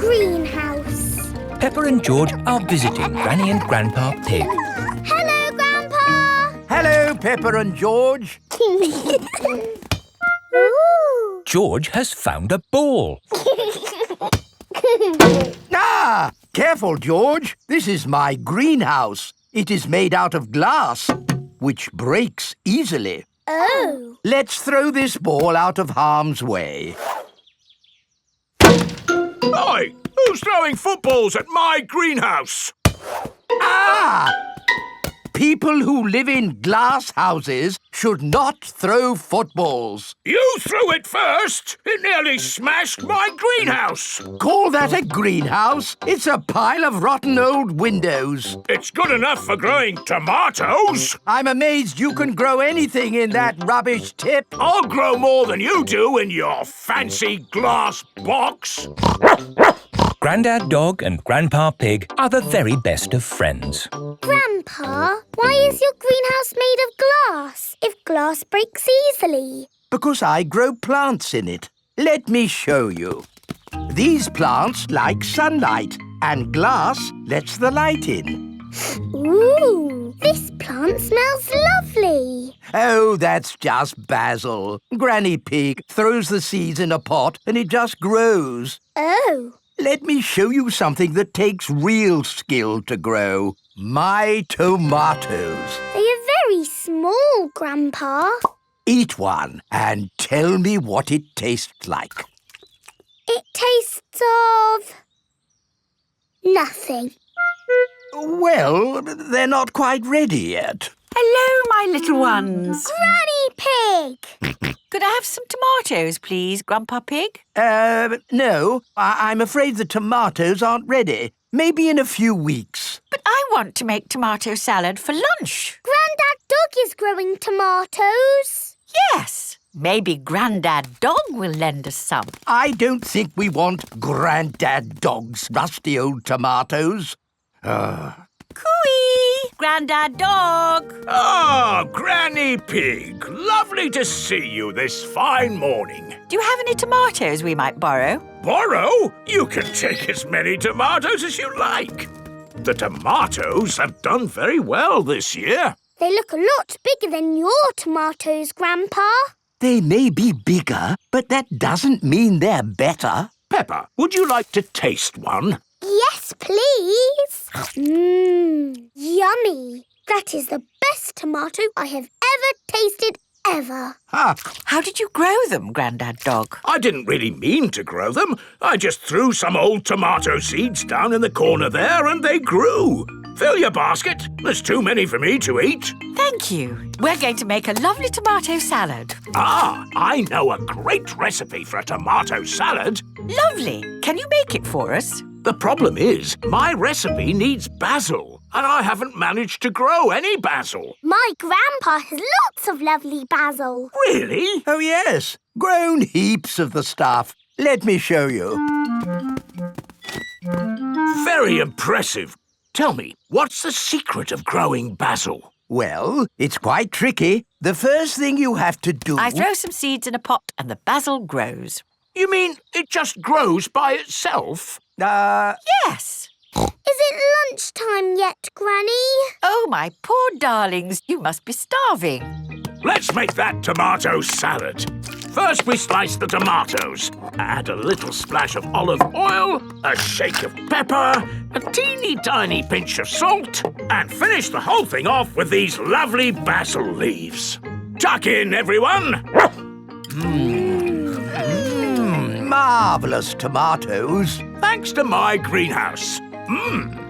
greenhouse. Peppa and George are visiting Granny and Grandpa Pig. Hello, Grandpa. Hello, Peppa and George. Ooh. George has found a ball. Ah! Careful, George. This is my greenhouse. It is made out of glass, which breaks easily. Oh. Let's throw this ball out of harm's way. Oi! Who's throwing footballs at my greenhouse? Ah! People who live in glass houses should not throw footballs. You threw it first! It nearly smashed my greenhouse! Call that a greenhouse? It's a pile of rotten old windows. It's good enough for growing tomatoes! I'm amazed you can grow anything in that rubbish tip. I'll grow more than you do in your fancy glass box! Grandad Dog and Grandpa Pig are the very best of friends. Grandpa, why is your greenhouse made of glass if glass breaks easily? Because I grow plants in it. Let me show you. These plants like sunlight, and glass lets the light in. Ooh, this plant smells lovely. Oh, that's just basil. Granny Pig throws the seeds in a pot and it just grows. Oh. Let me show you something that takes real skill to grow. My tomatoes. They are very small, Grandpa. Eat one and tell me what it tastes like. It tastes of... nothing. Well, they're not quite ready yet. Hello, my little ones. Granny Pig! Could I have some tomatoes, please, Grandpa Pig? No. I'm afraid the tomatoes aren't ready. Maybe in a few weeks. But I want to make tomato salad for lunch. Grandad Dog is growing tomatoes. Yes. Maybe Grandad Dog will lend us some. I don't think we want Grandad Dog's rusty old tomatoes. Cooey! Grandad Dog! Ah, Granny Pig! Lovely to see you this fine morning. Do you have any tomatoes we might borrow? Borrow? You can take as many tomatoes as you like. The tomatoes have done very well this year. They look a lot bigger than your tomatoes, Grandpa. They may be bigger, but that doesn't mean they're better. Peppa, would you like to taste one? Yes, please. Yummy. That is the best tomato I have ever tasted ever. How did you grow them, Grandad Dog? I didn't really mean to grow them. I just threw some old tomato seeds down in the corner there and they grew. Fill your basket. There's too many for me to eat. Thank you. We're going to make a lovely tomato salad. Ah, I know a great recipe for a tomato salad. Lovely. Can you make it for us? The problem is, my recipe needs basil, and I haven't managed to grow any basil. My grandpa has lots of lovely basil. Really? Oh, yes. Grown heaps of the stuff. Let me show you. Very impressive. Tell me, what's the secret of growing basil? Well, it's quite tricky. The first thing you have to do... I throw some seeds in a pot and the basil grows. You mean it just grows by itself? Yes. Is it lunchtime yet, Granny? Oh, my poor darlings, you must be starving. Let's make that tomato salad. First, we slice the tomatoes. Add a little splash of olive oil, a shake of pepper, a teeny tiny pinch of salt, and finish the whole thing off with these lovely basil leaves. Tuck in, everyone. Marvellous tomatoes. Thanks to my greenhouse.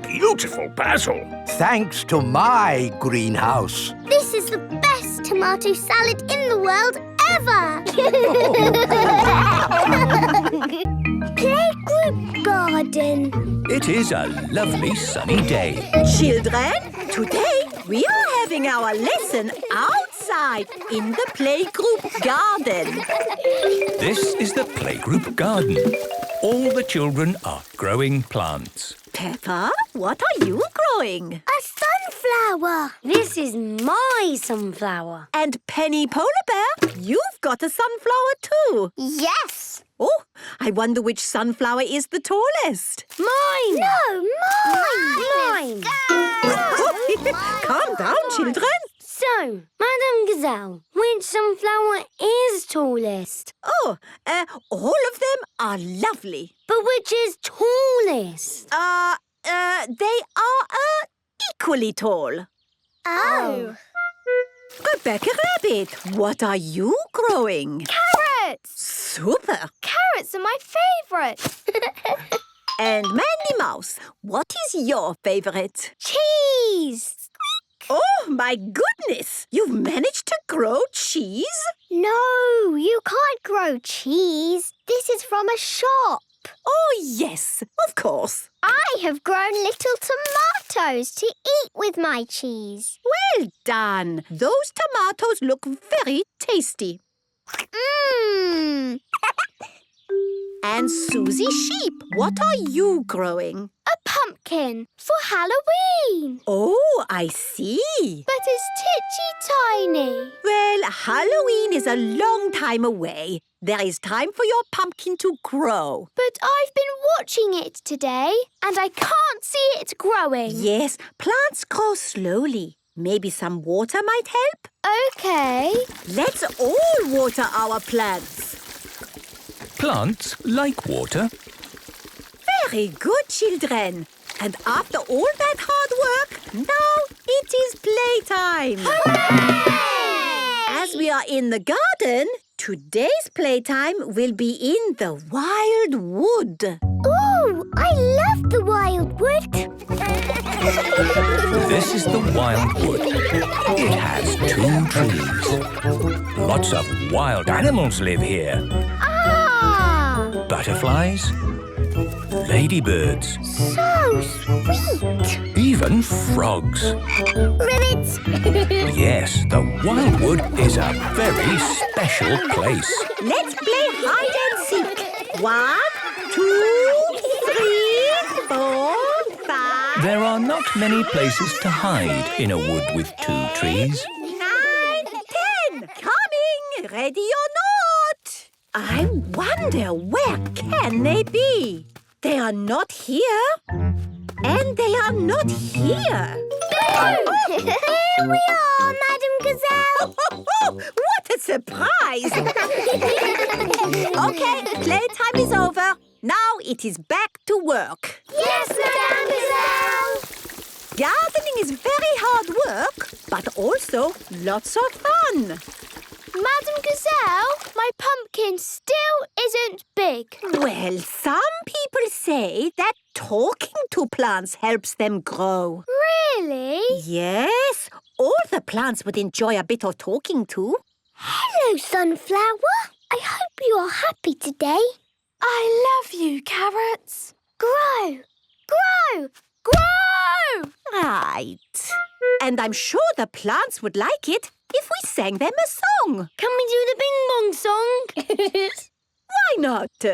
Beautiful basil. Thanks to my greenhouse. This is the best tomato salad in the world ever. Playgroup garden. It is a lovely sunny day. Children, today we are having our lesson outside in the playgroup garden. This is the Playgroup Garden. All the children are growing plants. Peppa, what are you growing? A sunflower. This is my sunflower. And Penny Polar Bear, you've got a sunflower too. Yes. Oh, I wonder which sunflower is the tallest. Mine! No, mine! Calm down, children. So, Madame Gazelle, which sunflower is tallest? Oh, all of them are lovely. But which is tallest? They are equally tall. Oh. Rebecca Rabbit, what are you growing? Carrots! Super. Carrots are my favourite. And Mandy Mouse, what is your favourite? Cheese! Oh, my goodness! You've managed to grow cheese? No, you can't grow cheese. This is from a shop. Oh, yes, of course. I have grown little tomatoes to eat with my cheese. Well done. Those tomatoes look very tasty. Mmm. And Susie Sheep, what are you growing? A pumpkin for Halloween. Oh, I see. But it's titchy tiny. Well, Halloween is a long time away. There is time for your pumpkin to grow. But I've been watching it today and I can't see it growing. Yes, plants grow slowly. Maybe some water might help? Okay. Let's all water our plants. Plants like water. Very good, children. And after all that hard work, now it is playtime. Hooray! As we are in the garden, today's playtime will be in the wild wood. Ooh, I love the wild wood. This is the wild wood. It has 2 trees. Lots of wild animals live here. Ah! Butterflies, ladybirds, So sweet. even frogs. Ribbits. Yes, the wild wood is a very special place. Let's play hide and seek. 1, 2, 3, 4, 5. There are not many places to hide in a wood with 2 trees. 9, 10. Coming, ready or not. I wonder where can they be? They are not here. And they are not here. Here we are, Madame Gazelle. What a surprise! Okay, playtime is over. Now it is back to work. Yes, Madame Gazelle. Gardening is very hard work, but also lots of fun. Madame Gazelle, my pumpkin still isn't big. Well, some people say that talking to plants helps them grow. Really? Yes, all the plants would enjoy a bit of talking to. Hello, Sunflower. I hope you are happy today. I love you, Carrots. Grow, grow, grow! Right. And I'm sure the plants would like it if we sang them a song. Can we do the Bing Bong song? Why not?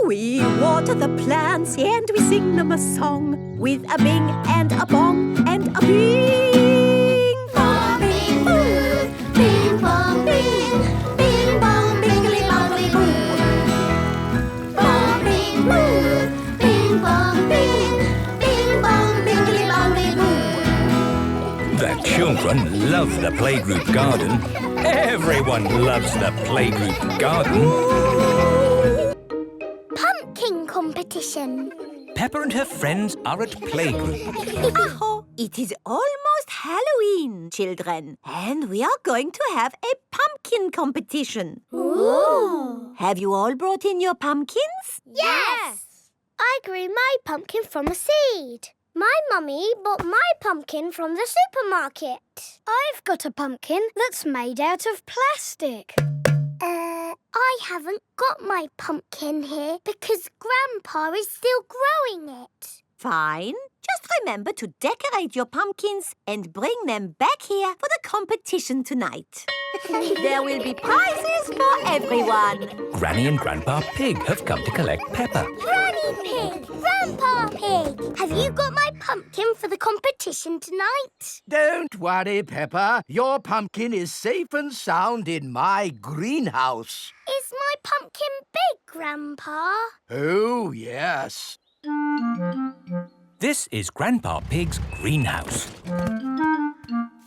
We water the plants and we sing them a song with a bing and a bong and a bing. Bong, bing, boo. Bing, bong, bing. Bing, bong, bingly, bongly, boo. Bong, bing, boo. Bing, bong, bing. Bing, bong, bingly, bongly, boo. The children love the playgroup garden. Everyone loves the playgroup garden. Pumpkin competition. Peppa and her friends are at playgroup. Oh, it is almost Halloween, children. And we are going to have a pumpkin competition. Ooh. Have you all brought in your pumpkins? Yes. I grew my pumpkin from a seed. My mummy bought my pumpkin from the supermarket. I've got a pumpkin that's made out of plastic. I haven't got my pumpkin here because Grandpa is still growing it. Fine. Just remember to decorate your pumpkins and bring them back here for the competition tonight. There will be prizes for everyone. Granny and Grandpa Pig have come to collect Peppa. Granny Daddy Pig! Grandpa Pig! Have you got my pumpkin for the competition tonight? Don't worry, Peppa. Your pumpkin is safe and sound in my greenhouse. Is my pumpkin big, Grandpa? Oh, yes. This is Grandpa Pig's greenhouse.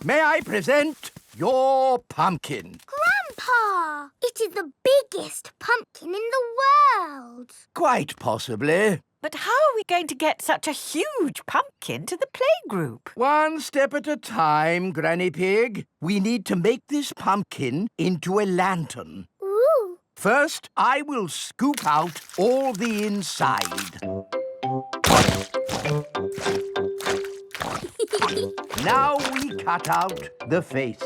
May I present your pumpkin? Grandpa! It is the biggest pumpkin in the world. Quite possibly. But how are we going to get such a huge pumpkin to the playgroup? One step at a time, Granny Pig. We need to make this pumpkin into a lantern. Ooh. First, I will scoop out all the inside. Now we cut out the face.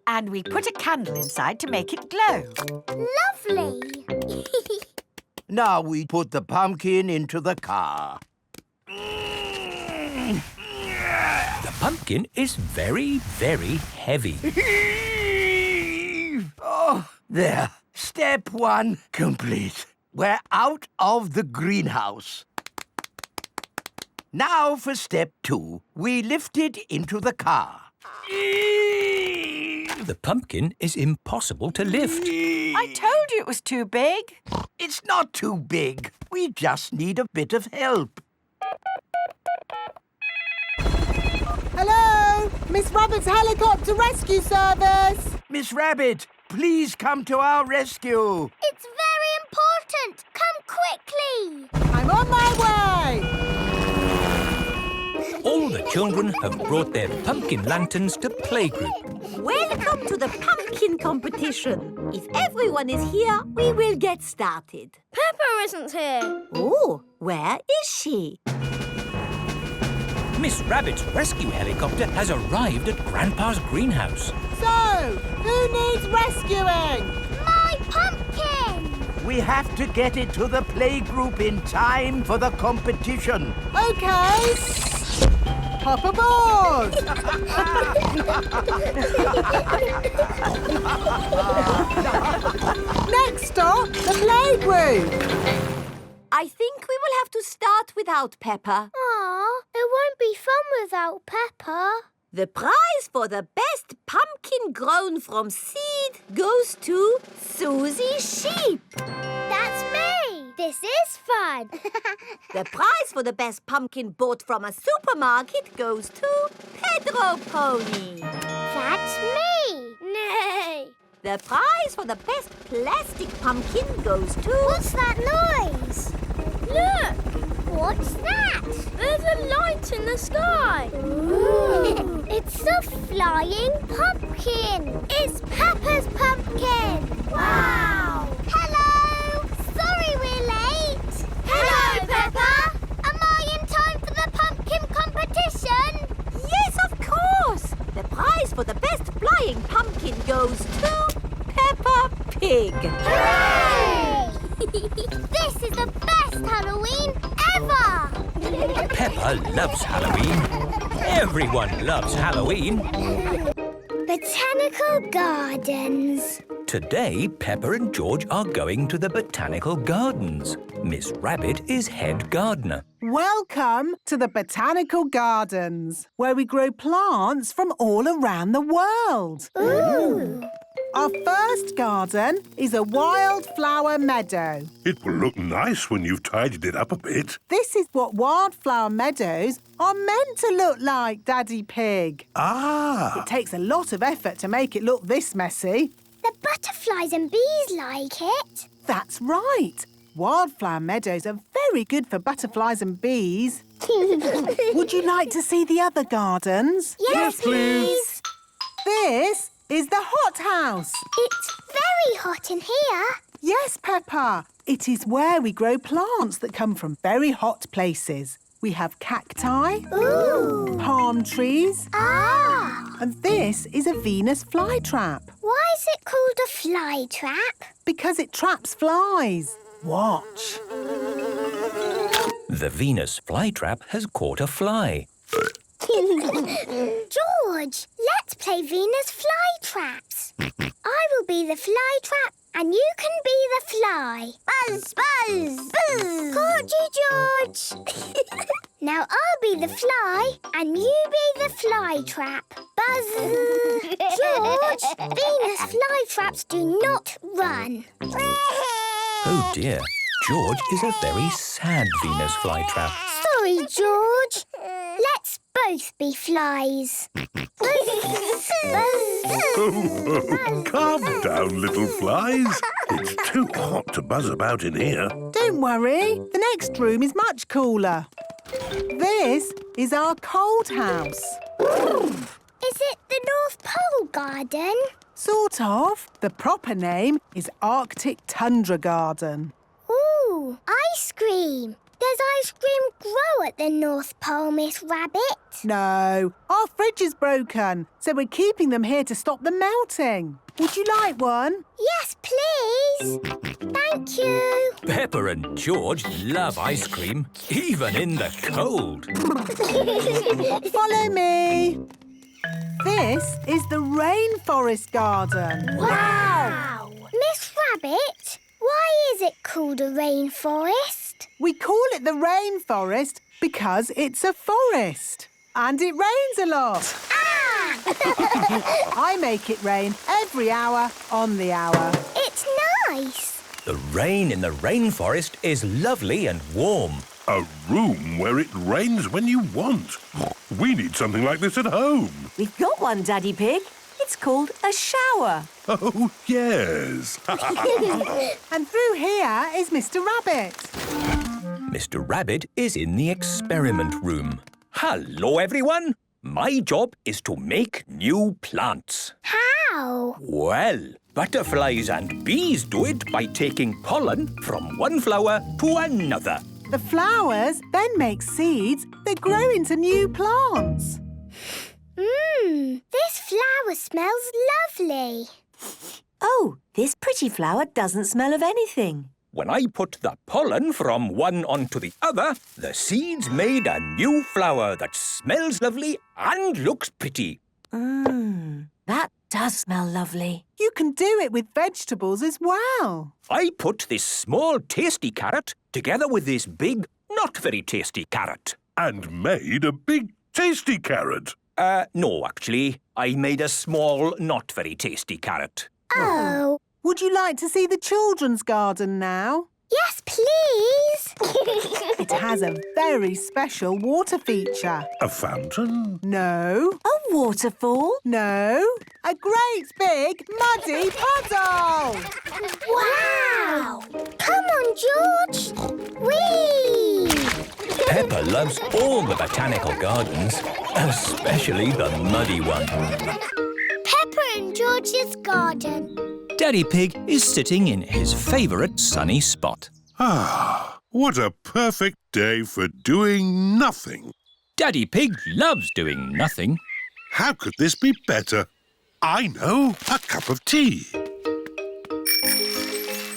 And we put a candle inside to make it glow. Lovely. Now we put the pumpkin into the car. The pumpkin is very, very heavy. Oh, there. Step one complete. We're out of the greenhouse. Now for step two. We lift it into the car. The pumpkin is impossible to lift. I told you it was too big. It's not too big. We just need a bit of help. Hello! Miss Rabbit's helicopter rescue service! Miss Rabbit, please come to our rescue. It's very important. Come quickly. I'm on my way! All the children have brought their pumpkin lanterns to playgroup. Welcome to the pumpkin competition. If everyone is here, we will get started. Peppa isn't here. Oh, where is she? Miss Rabbit's rescue helicopter has arrived at Grandpa's greenhouse. So, who needs rescuing? My pumpkin. We have to get it to the playgroup in time for the competition. OK. Hop aboard! Next stop, the playgroup. I think we will have to start without Peppa. Aw, it won't be fun without Peppa. The prize for the best pumpkin grown from seed goes to Susie Sheep. That's me. This is fun. The prize for the best pumpkin bought from a supermarket goes to Pedro Pony. That's me. Nay. The prize for the best plastic pumpkin goes to... What's that noise? Look! What's that? There's a light in the sky. Ooh. It's a flying pumpkin. It's Peppa's pumpkin. Wow! Hello! Sorry we're late. Hello, Peppa. Am I in time for the pumpkin competition? Yes, of course! The prize for the best flying pumpkin goes to Peppa Pig. Hooray! This is the best Halloween ever! Peppa loves Halloween. Everyone loves Halloween. Botanical Gardens. Today, Peppa and George are going to the Botanical Gardens. Miss Rabbit is head gardener. Welcome to the Botanical Gardens, where we grow plants from all around the world. Ooh! Our first garden is a wildflower meadow. It will look nice when you've tidied it up a bit. This is what wildflower meadows are meant to look like, Daddy Pig. Ah! It takes a lot of effort to make it look this messy. The butterflies and bees like it. That's right. Wildflower meadows are very good for butterflies and bees. Would you like to see the other gardens? Yes, please. This is the hothouse. It's very hot in here. Yes, Peppa. It is where we grow plants that come from very hot places. We have cacti, Ooh. palm trees, Ah. and this is a Venus flytrap Why is it called a fly trap? because it traps flies. Watch. The Venus flytrap has caught a fly. George, let's play Venus flytraps. I will be the fly trap and you can be the fly. Buzz, buzz, buzz. Caught you, George. Now I'll be the fly and you be the fly trap. Buzz. George, Venus flytraps do not run. Oh dear, George is a very sad Venus flytrap. Sorry, George. Let's both be flies. Calm down, little flies. It's too hot to buzz about in here. Don't worry, the next room is much cooler. This is our cold house. Is it the North Pole Garden? Sort of. The proper name is Arctic Tundra Garden. Ooh, ice cream. Does ice cream grow at the North Pole, Miss Rabbit? No, our fridge is broken, so we're keeping them here to stop them melting. Would you like one? Yes, please. Thank you. Peppa and George love ice cream, even in the cold. Follow me. This is the Rainforest Garden. Wow! Miss Rabbit, why is it called a rainforest? We call it the rainforest because it's a forest. And it rains a lot. Ah! I make it rain every hour on the hour. It's nice. The rain in the rainforest is lovely and warm. A room where it rains when you want. We need something like this at home. We've got one, Daddy Pig. It's called a shower. Oh, yes. And through here is Mr. Rabbit. Mr. Rabbit is in the experiment room. Hello, everyone. My job is to make new plants. How? Well, butterflies and bees do it by taking pollen from one flower to another. The flowers then make seeds that grow into new plants. This flower smells lovely. Oh, this pretty flower doesn't smell of anything. When I put the pollen from one onto the other, the seeds made a new flower that smells lovely and looks pretty. That does smell lovely. You can do it with vegetables as well. I put this small tasty carrot together with this big, not very tasty carrot. And made a big tasty carrot. No, actually. I made a small, not very tasty carrot. Oh. Would you like to see the children's garden now? Yes, please. It has a very special water feature. A fountain? No. A waterfall? No. A great big muddy puddle. Wow! Come on, George. Whee! Peppa loves all the botanical gardens, especially the muddy one. Peppa and George's garden. Daddy Pig is sitting in his favourite sunny spot. Ah, what a perfect day for doing nothing. Daddy Pig loves doing nothing. How could this be better? I know, a cup of tea.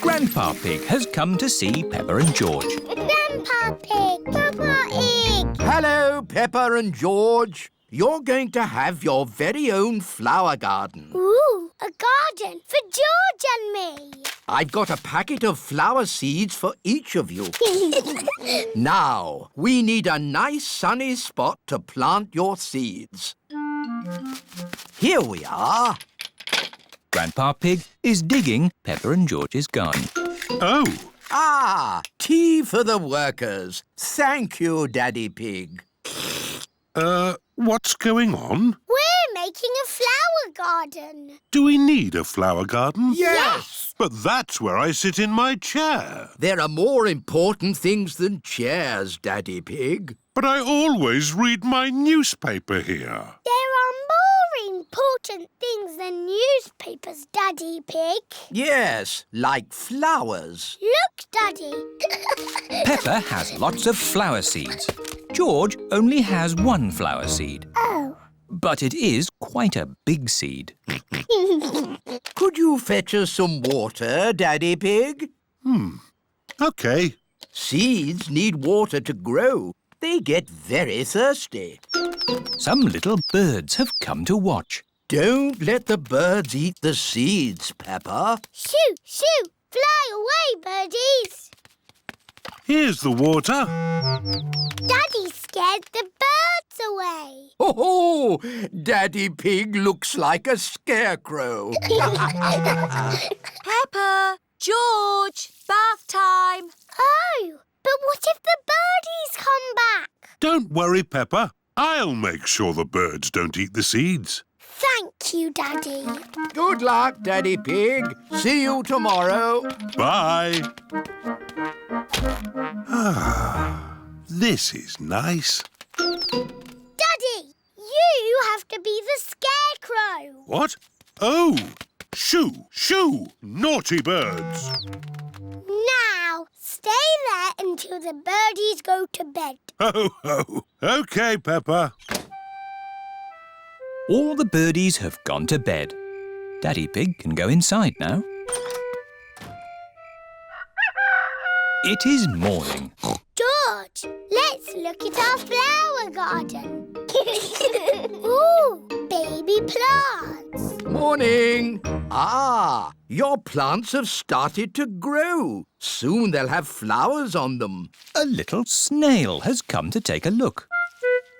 Grandpa Pig has come to see Peppa and George. Grandpa Pig, Papa Pig. Hello, Peppa and George. You're going to have your very own flower garden. Ooh, a garden for George and me. I've got a packet of flower seeds for each of you. Now, we need a nice sunny spot to plant your seeds. Here we are. Grandpa Pig is digging Peppa and George's garden. Oh, Ah, tea for the workers. Thank you, Daddy Pig. what's going on? We're making a flower garden. Do we need a flower garden? Yes! But that's where I sit in my chair. There are more important things than chairs, Daddy Pig. But I always read my newspaper here. There are more important things than newspapers, Daddy Pig. Yes, like flowers. Look, Daddy. Peppa has lots of flower seeds. George only has one flower seed. Oh. But it is quite a big seed. Could you fetch us some water, Daddy Pig? OK. Seeds need water to grow. They get very thirsty. Some little birds have come to watch. Don't let the birds eat the seeds, Peppa. Shoo, shoo! Fly away, birdies! Here's the water. Daddy scared the birds away. Oh, Daddy Pig looks like a scarecrow. Peppa, George, bath time. Oh, but what if the birdies come back? Don't worry, Peppa. I'll make sure the birds don't eat the seeds. Thank you, Daddy. Good luck, Daddy Pig. See you tomorrow. Bye. This is nice. Daddy, you have to be the Scarecrow. What? Oh! Shoo! Shoo! Naughty birds! Now, stay there until the birdies go to bed. Ho, ho! OK, Peppa. All the birdies have gone to bed. Daddy Pig can go inside now. It is morning. George, let's look at our flower garden. Ooh, baby plants. Morning. Ah, your plants have started to grow. Soon they'll have flowers on them. A little snail has come to take a look.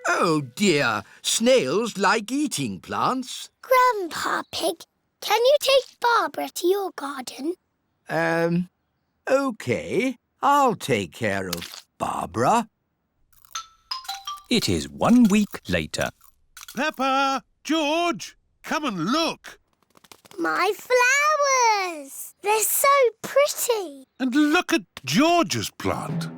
Oh dear, snails like eating plants. Grandpa Pig, can you take Barbara to your garden? OK. I'll take care of Barbara. It is 1 week later. Peppa! George! Come and look! My flowers! They're so pretty. And look at George's plant.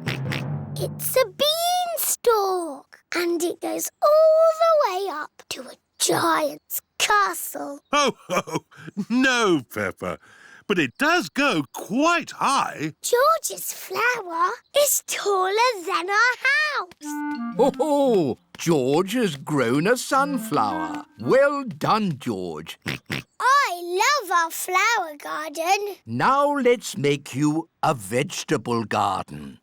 It's a beanstalk, and it goes all the way up to a giant's castle. Oh, ho! No, Peppa. But it does go quite high. George's flower is taller than our house. Oh, George has grown a sunflower. Well done, George. I love our flower garden. Now let's make you a vegetable garden.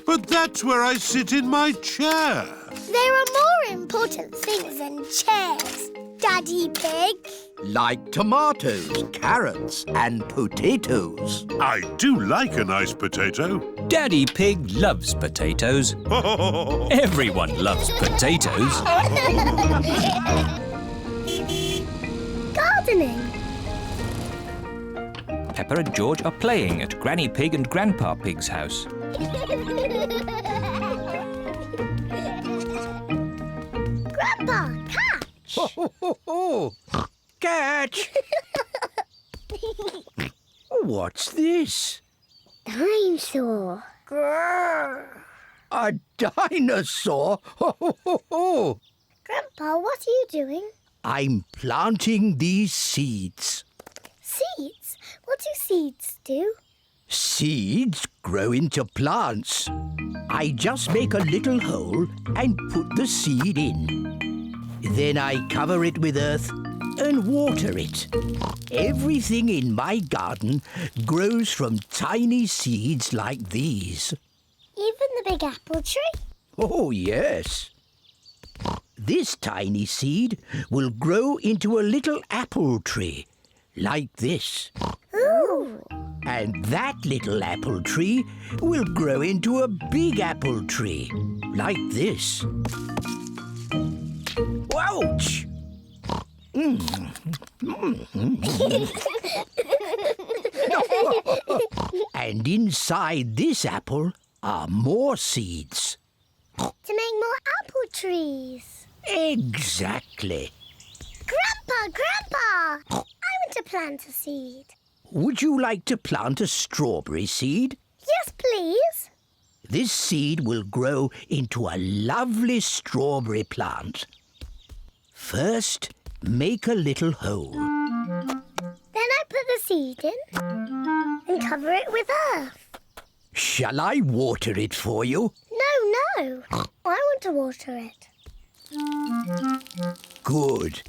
But that's where I sit in my chair. There are more important things than chairs, Daddy Pig. Like tomatoes, carrots and potatoes. I do like a nice potato. Daddy Pig loves potatoes. Everyone loves potatoes. Gardening. Peppa and George are playing at Granny Pig and Grandpa Pig's house. Grandpa, catch! Catch! What's this? Dinosaur. A dinosaur? Grandpa, what are you doing? I'm planting these seeds. Seeds? What do seeds do? Seeds grow into plants. I just make a little hole and put the seed in. Then I cover it with earth and water it. Everything in my garden grows from tiny seeds like these. Even the big apple tree? Oh, yes. This tiny seed will grow into a little apple tree, like this. Ooh! And that little apple tree will grow into a big apple tree, like this. Ouch! And inside this apple are more seeds. To make more apple trees. Exactly. Grandpa! I want to plant a seed. Would you like to plant a strawberry seed? Yes, please. This seed will grow into a lovely strawberry plant. First, make a little hole. Then I put the seed in and cover it with earth. Shall I water it for you? No. I want to water it. Good.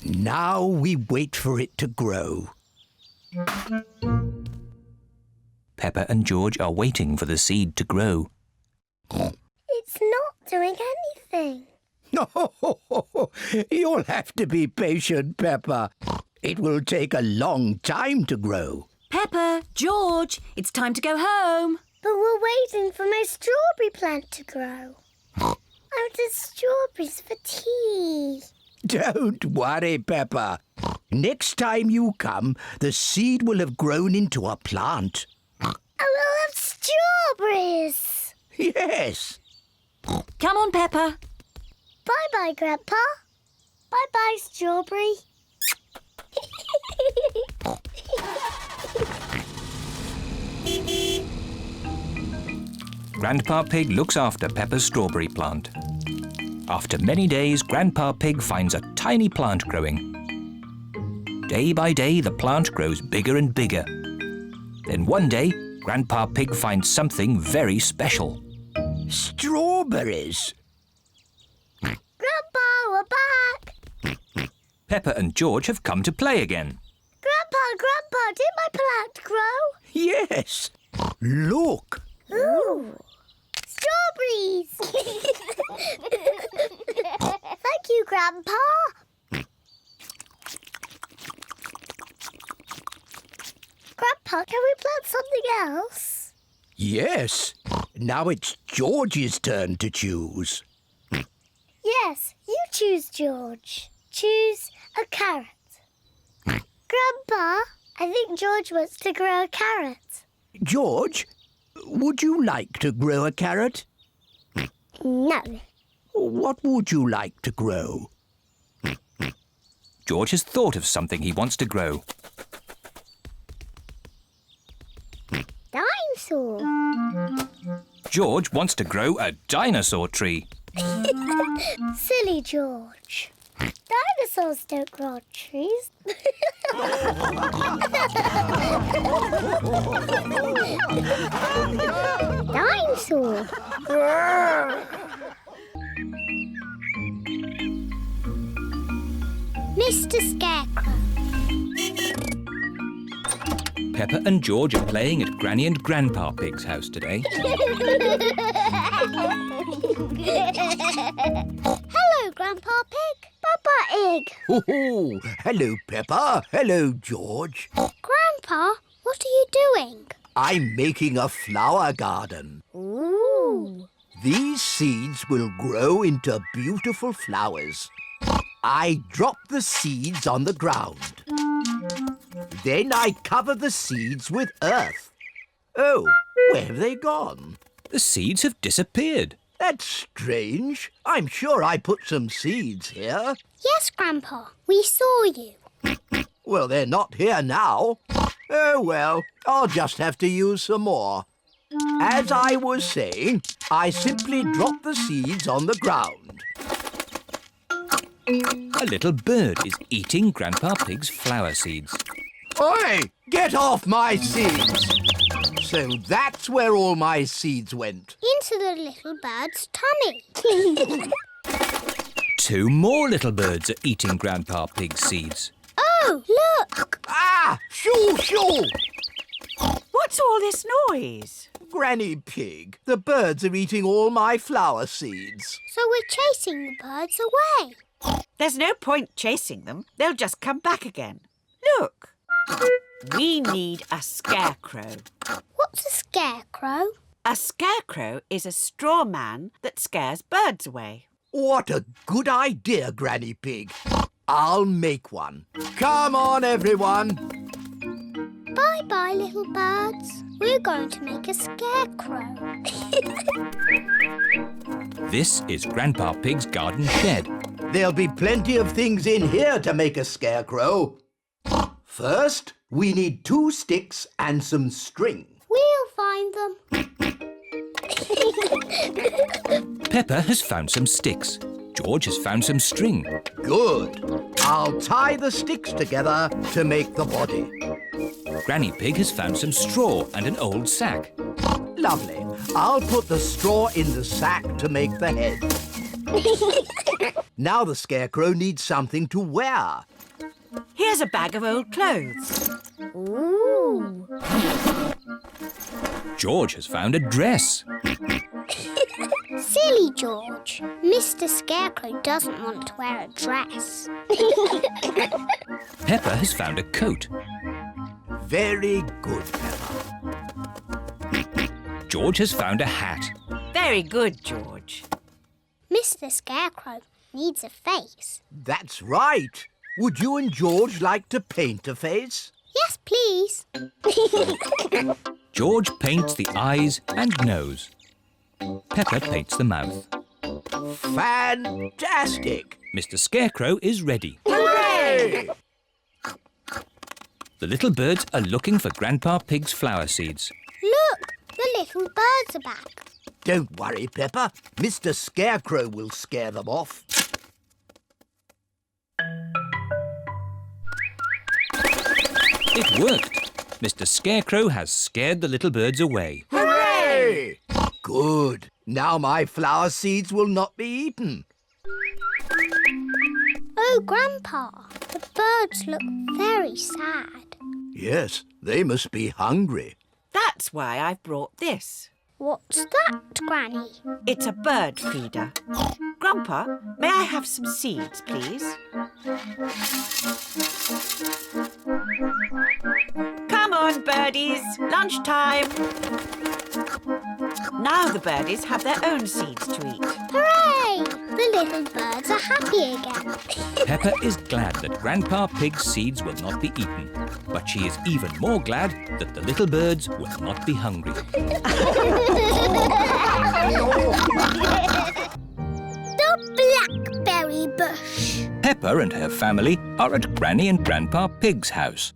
Now we wait for it to grow. Peppa and George are waiting for the seed to grow. It's not doing anything. You'll have to be patient, Peppa. It will take a long time to grow. Peppa, George, it's time to go home. But we're waiting for my strawberry plant to grow. I wanted strawberries for tea. Don't worry, Peppa. Next time you come, the seed will have grown into a plant. I will have strawberries. Yes. Come on, Peppa. Bye-bye, Grandpa. Bye-bye, strawberry. Grandpa Pig looks after Peppa's strawberry plant. After many days, Grandpa Pig finds a tiny plant growing. Day by day, the plant grows bigger and bigger. Then one day, Grandpa Pig finds something very special. Strawberries. Grandpa, we're back. Peppa and George have come to play again. Grandpa, did my plant grow? Yes. Look. Ooh, strawberries. Thank you, Grandpa. Grandpa, can we plant something else? Yes. Now it's George's turn to choose. Yes, you choose, George. Choose a carrot. Grandpa, I think George wants to grow a carrot. George, would you like to grow a carrot? No. What would you like to grow? George has thought of something he wants to grow. Dinosaur. George wants to grow a dinosaur tree. Silly George. Dinosaurs don't grow on trees. Dinosaur. Mr. Scarecrow. Peppa and George are playing at Granny and Grandpa Pig's house today. Hello, Grandpa Pig. Peppa Egg. Oh, hello, Peppa. Hello, George. Grandpa, what are you doing? I'm making a flower garden. Ooh. These seeds will grow into beautiful flowers. I drop the seeds on the ground. Then I cover the seeds with earth. Oh, where have they gone? The seeds have disappeared. That's strange. I'm sure I put some seeds here. Yes, Grandpa. We saw you. Well, they're not here now. Oh, well, I'll just have to use some more. As I was saying, I simply drop the seeds on the ground. A little bird is eating Grandpa Pig's flower seeds. Oi! Get off my seeds! So that's where all my seeds went. Into the little bird's tummy. 2 more little birds are eating Grandpa Pig's seeds. Oh, look! Ah! Shoo, shoo! What's all this noise? Granny Pig, the birds are eating all my flower seeds. So we're chasing the birds away. There's no point chasing them. They'll just come back again. Look. We need a scarecrow. What's a scarecrow? A scarecrow is a straw man that scares birds away. What a good idea, Granny Pig. I'll make one. Come on, everyone. Bye-bye, little birds. We're going to make a scarecrow. This is Grandpa Pig's garden shed. There'll be plenty of things in here to make a scarecrow. First, we need 2 sticks and some string. We'll find them. Peppa has found some sticks. George has found some string. Good. I'll tie the sticks together to make the body. Granny Pig has found some straw and an old sack. Lovely. I'll put the straw in the sack to make the head. Now the scarecrow needs something to wear. Here's a bag of old clothes. Ooh. George has found a dress. Silly George. Mr. Scarecrow doesn't want to wear a dress. Peppa has found a coat. Very good, Peppa. George has found a hat. Very good, George. Mr. Scarecrow needs a face. That's right. Would you and George like to paint a face? Yes, please. George paints the eyes and nose. Peppa paints the mouth. Fantastic! Mr. Scarecrow is ready. Hooray! The little birds are looking for Grandpa Pig's flower seeds. Look, the little birds are back. Don't worry, Peppa. Mr. Scarecrow will scare them off. It worked. Mr. Scarecrow has scared the little birds away. Hooray! Good. Now my flower seeds will not be eaten. Oh, Grandpa, the birds look very sad. Yes, they must be hungry. That's why I've brought this. What's that, Granny? It's a bird feeder. Grandpa, may I have some seeds, please? Come on, birdies. Lunchtime. Now the birdies have their own seeds to eat. Hooray! The little birds are happy again. Peppa is glad that Grandpa Pig's seeds will not be eaten. But she is even more glad that the little birds will not be hungry. The Blackberry Bush. Peppa and her family are at Granny and Grandpa Pig's house.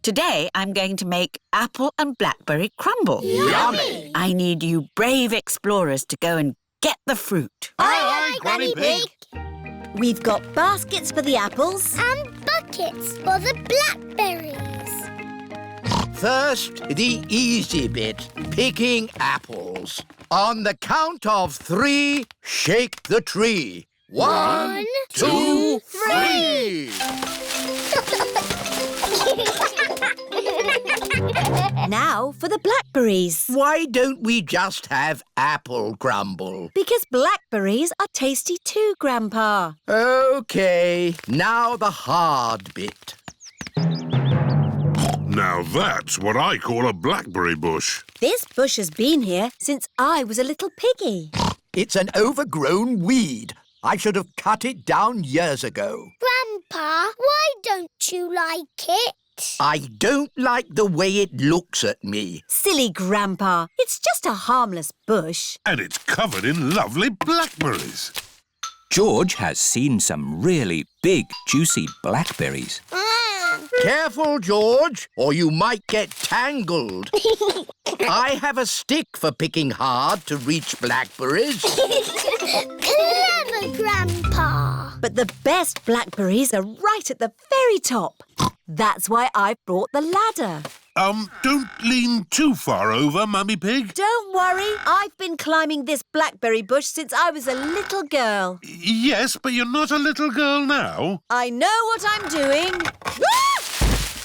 Today I'm going to make apple and blackberry crumble. Yummy! I need you brave explorers to go and get the fruit. Aye, Granny Pig. We've got baskets for the apples. And buckets for the blackberries. First, the easy bit, picking apples. On the count of 3, shake the tree. 1, 2, 3! Now for the blackberries. Why don't we just have apple crumble? Because blackberries are tasty too, Grandpa. OK, now the hard bit. Now that's what I call a blackberry bush. This bush has been here since I was a little piggy. It's an overgrown weed. I should have cut it down years ago. Grandpa, why don't you like it? I don't like the way it looks at me. Silly Grandpa. It's just a harmless bush. And it's covered in lovely blackberries. George has seen some really big, juicy blackberries. Careful, George, or you might get tangled. I have a stick for picking hard to reach blackberries. Clever, Grandpa. But the best blackberries are right at the very top. That's why I brought the ladder. Don't lean too far over, Mummy Pig. Don't worry, I've been climbing this blackberry bush since I was a little girl. Yes, but you're not a little girl now. I know what I'm doing.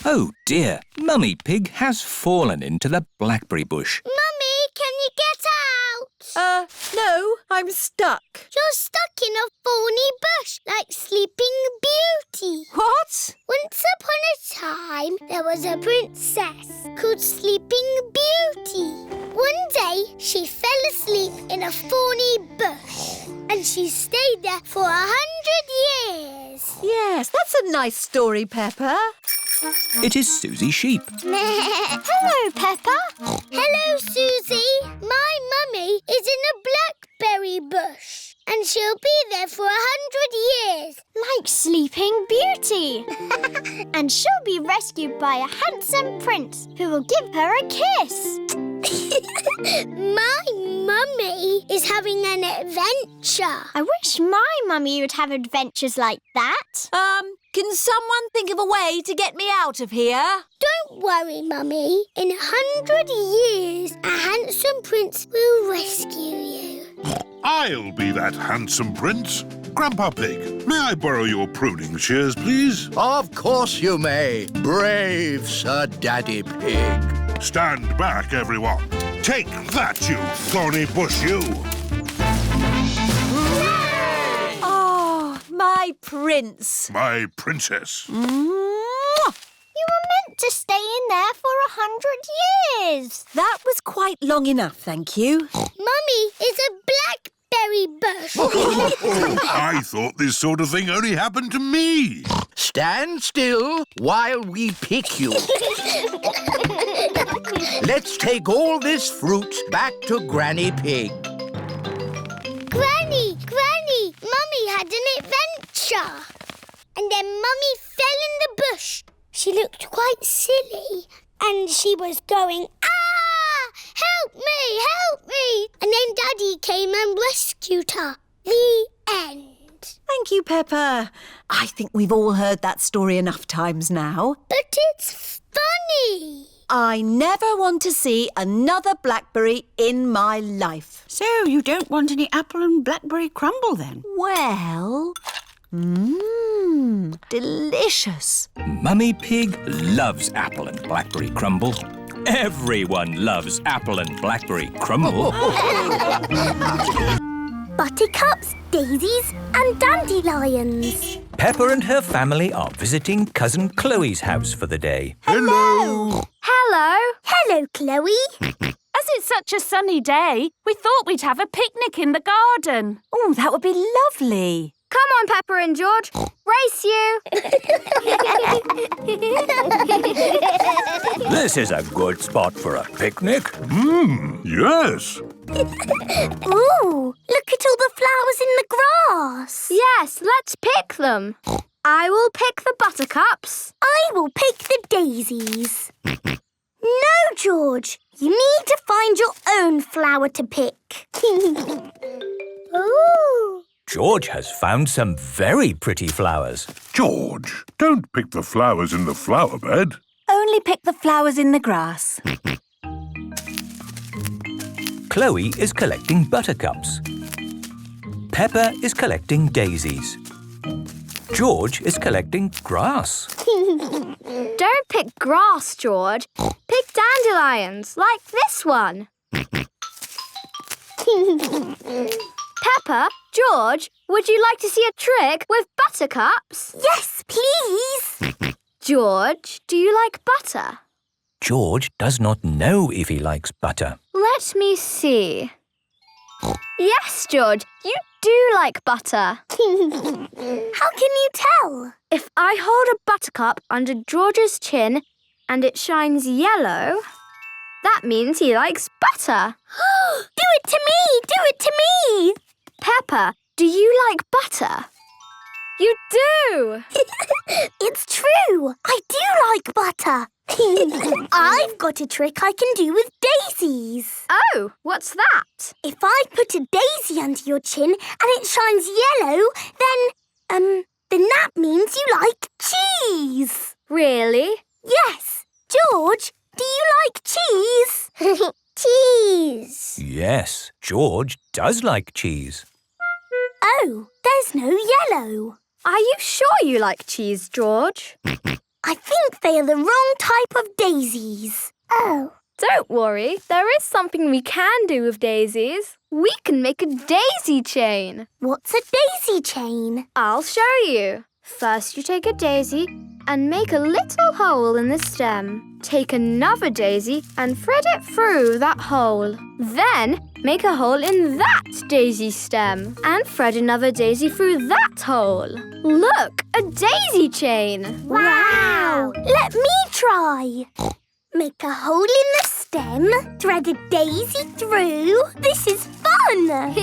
Oh dear, Mummy Pig has fallen into the blackberry bush. Mummy, can you get out? No, I'm stuck. You're stuck in a thorny bush like Sleeping Beauty. What? Once upon a time, there was a princess called Sleeping Beauty. One day, she fell asleep in a thorny bush and she stayed there for 100 years. Yes, that's a nice story, Peppa. It is Susie Sheep. Hello, Peppa. Hello, Susie. My mummy is in a blackberry bush and she'll be there for 100 years. Like Sleeping Beauty. And she'll be rescued by a handsome prince who will give her a kiss. My mummy is having an adventure. I wish my mummy would have adventures like that. Can someone think of a way to get me out of here? Don't worry, Mummy. In 100 years, a handsome prince will rescue you. I'll be that handsome prince. Grandpa Pig, may I borrow your pruning shears, please? Of course you may, brave Sir Daddy Pig. Stand back, everyone. Take that, you thorny bush, you! Hooray! my prince. My princess. Mwah! You were meant to stay in there for 100 years. That was quite long enough, thank you. Mummy, it's a blackberry bush. I thought this sort of thing only happened to me. Stand still while we pick you. Let's take all this fruit back to Granny Pig. Granny, Mummy had an adventure. And then Mummy fell in the bush. She looked quite silly. And she was going, ah! Help me! And then Daddy came and rescued her. The end. Thank you, Peppa. I think we've all heard that story enough times now. But it's funny. I never want to see another blackberry in my life. So you don't want any apple and blackberry crumble then? Well, delicious. Mummy Pig loves apple and blackberry crumble. Everyone loves apple and blackberry crumble. Buttercups, daisies and dandelions. Peppa and her family are visiting Cousin Chloe's house for the day. Hello. Hello. Hello, Chloe. As it's such a sunny day, we thought we'd have a picnic in the garden. Oh, that would be lovely. Come on, Peppa and George. Race you. This is a good spot for a picnic. Yes. Ooh, look at all the flowers in the grass. Yes, let's pick them. I will pick the buttercups. I will pick the daisies. No, George. You need to find your own flower to pick. Ooh. George has found some very pretty flowers. George, don't pick the flowers in the flower bed. Only pick the flowers in the grass. Chloe is collecting buttercups. Peppa is collecting daisies. George is collecting grass. Don't pick grass, George. Pick dandelions, like this one. Peppa, George, would you like to see a trick with buttercups? Yes, please. George, do you like butter? George does not know if he likes butter. Let me see. Yes, George, you do like butter. How can you tell? If I hold a buttercup under George's chin and it shines yellow, that means he likes butter. Do it to me! Do it to me! Peppa, do you like butter? You do! It's true. I do like butter. I've got a trick I can do with daisies. Oh, what's that? If I put a daisy under your chin and it shines yellow, then that means you like cheese. Really? Yes. George, do you like cheese? Cheese. Yes, George does like cheese. Oh, there's no yellow. Are you sure you like cheese, George? I think they are the wrong type of daisies. Oh. Don't worry, there is something we can do with daisies. We can make a daisy chain. What's a daisy chain? I'll show you. First you take a daisy and make a little hole in the stem. Take another daisy and thread it through that hole. Then make a hole in that daisy stem and thread another daisy through that hole. Look, a daisy chain. Wow! Let me try. Make a hole in the stem, thread a daisy through. This is fun!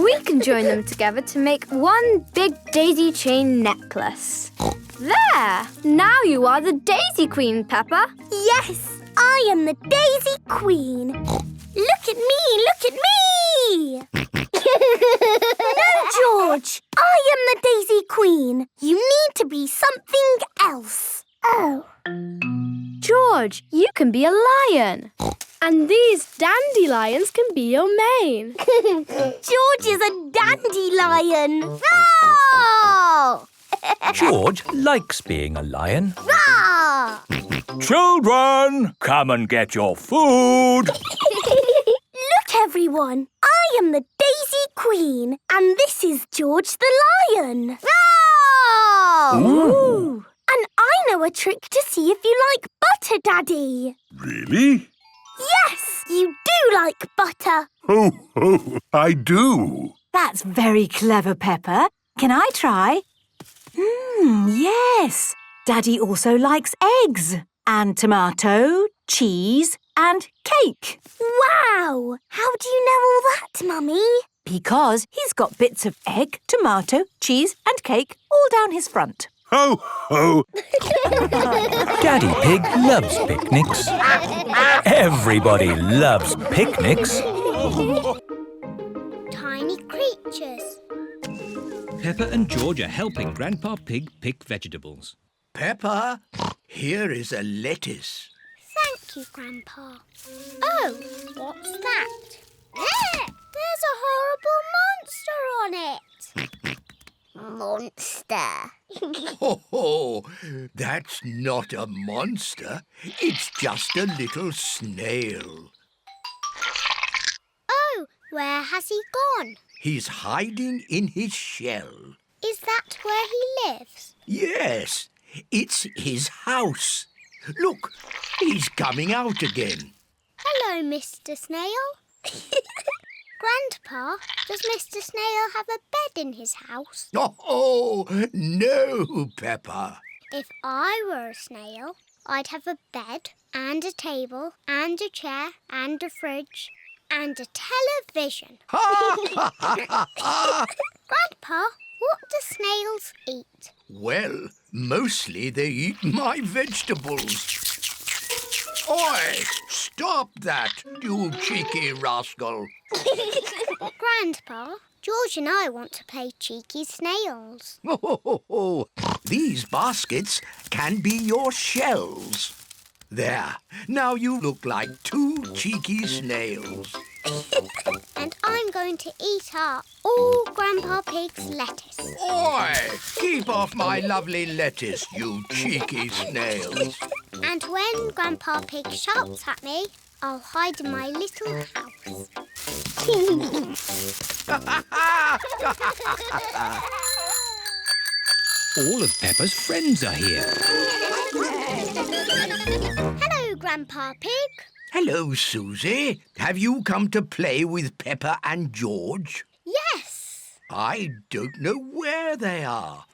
We can join them together to make one big daisy chain necklace. There! Now you are the Daisy Queen, Peppa. Yes, I am the Daisy Queen. Look at me, look at me! No, George, I am the Daisy Queen. You need to be something else. Oh. George, you can be a lion. And these dandelions can be your mane. George is a dandelion. Roar! George likes being a lion. Roar! Children, come and get your food. Look, everyone. I am the Daisy Queen, and this is George the Lion. Roar! Ooh. And I know a trick to see if you like butter, Daddy. Really? Yes, you do like butter. Oh, I do. That's very clever, Peppa. Can I try? Yes. Daddy also likes eggs and tomato, cheese and cake. Wow! How do you know all that, Mummy? Because he's got bits of egg, tomato, cheese and cake all down his front. Ho, ho. Daddy Pig loves picnics. Everybody loves picnics. Tiny creatures. Peppa and George are helping Grandpa Pig pick vegetables. Peppa, here is a lettuce. Thank you, Grandpa. Oh, what's that? There! There's a horrible monster on it. Monster. Oh, that's not a monster. It's just a little snail. Oh, where has he gone? He's hiding in his shell. Is that where he lives? Yes, it's his house. Look, he's coming out again. Hello, Mr. Snail. Grandpa, does Mr. Snail have a bed in his house? Oh, no, Peppa. If I were a snail, I'd have a bed and a table and a chair and a fridge and a television. Grandpa, what do snails eat? Well, mostly they eat my vegetables. Oi! Stop that, you cheeky rascal. Grandpa, George and I want to play cheeky snails. Oh, these baskets can be your shells. There, now you look like two cheeky snails. And I'm going to eat up all Grandpa Pig's lettuce. Oi! Keep off my lovely lettuce, you cheeky snails. And when Grandpa Pig shouts at me, I'll hide in my little house. All of Peppa's friends are here. Hello, Grandpa Pig. Hello, Susie. Have you come to play with Peppa and George? Yes. I don't know where they are.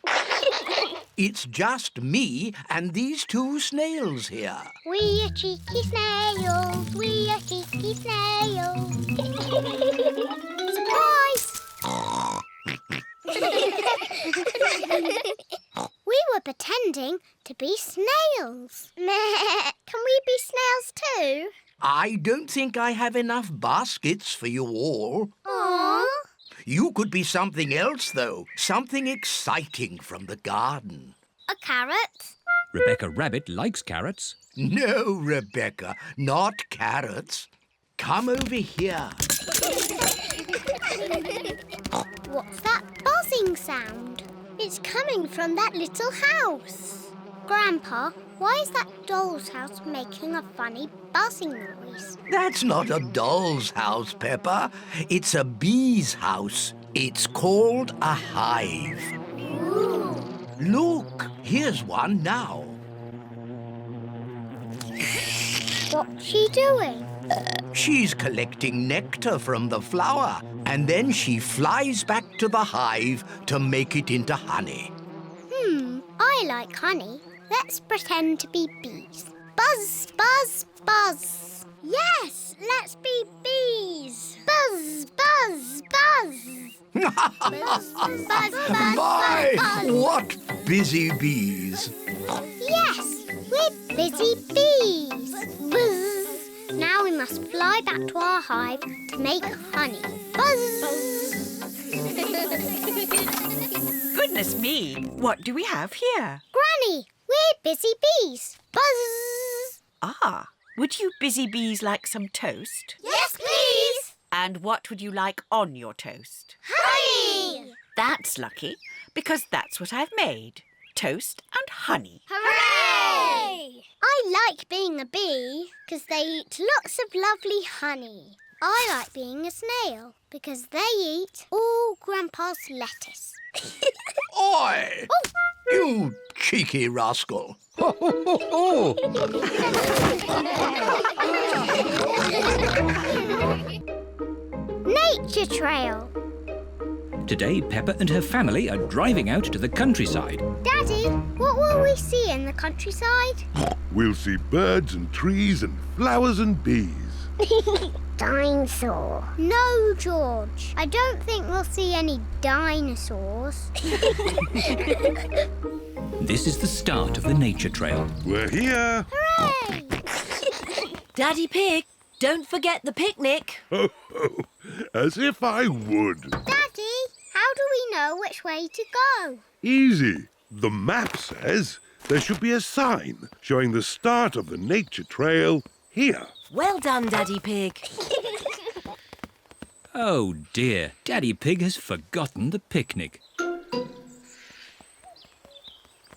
It's just me and these two snails here. We are cheeky snails. We are cheeky snails. Surprise! We were pretending to be snails. Can we be snails too? I don't think I have enough baskets for you all. Aww. You could be something else, though. Something exciting from the garden. A carrot? Rebecca Rabbit likes carrots. No, Rebecca, not carrots. Come over here. What's that buzzing sound? It's coming from that little house. Grandpa, why is that doll's house making a funny buzzing noise? That's not a doll's house, Peppa. It's a bee's house. It's called a hive. Ooh. Look, here's one now. What's she doing? She's collecting nectar from the flower, and then she flies back to the hive to make it into honey. I like honey. Let's pretend to be bees. Buzz, buzz, buzz. Yes, let's be bees. Buzz, buzz, buzz. Buzz, buzz, buzz, My, buzz. what busy bees. Yes, we're busy bees. Buzz. Now we must fly back to our hive to make honey. Buzz. Goodness me, what do we have here? Granny, we're busy bees. Buzz. Ah, would you busy bees like some toast? Yes, please. And what would you like on your toast? Honey. That's lucky, because that's what I've made. Toast and honey. Hooray! I like being a bee because they eat lots of lovely honey. I like being a snail because they eat all Grandpa's lettuce. Oi! Oh. You cheeky rascal. Nature trail. Today, Peppa and her family are driving out to the countryside. Daddy, what will we see in the countryside? We'll see birds and trees and flowers and bees. Dinosaur. No, George. I don't think we'll see any dinosaurs. This is the start of the nature trail. We're here. Hooray! Daddy Pig, don't forget the picnic. Ho, ho. As if I would. Daddy, how do we know which way to go? Easy. The map says there should be a sign showing the start of the nature trail here. Well done, Daddy Pig. Oh dear, Daddy Pig has forgotten the picnic.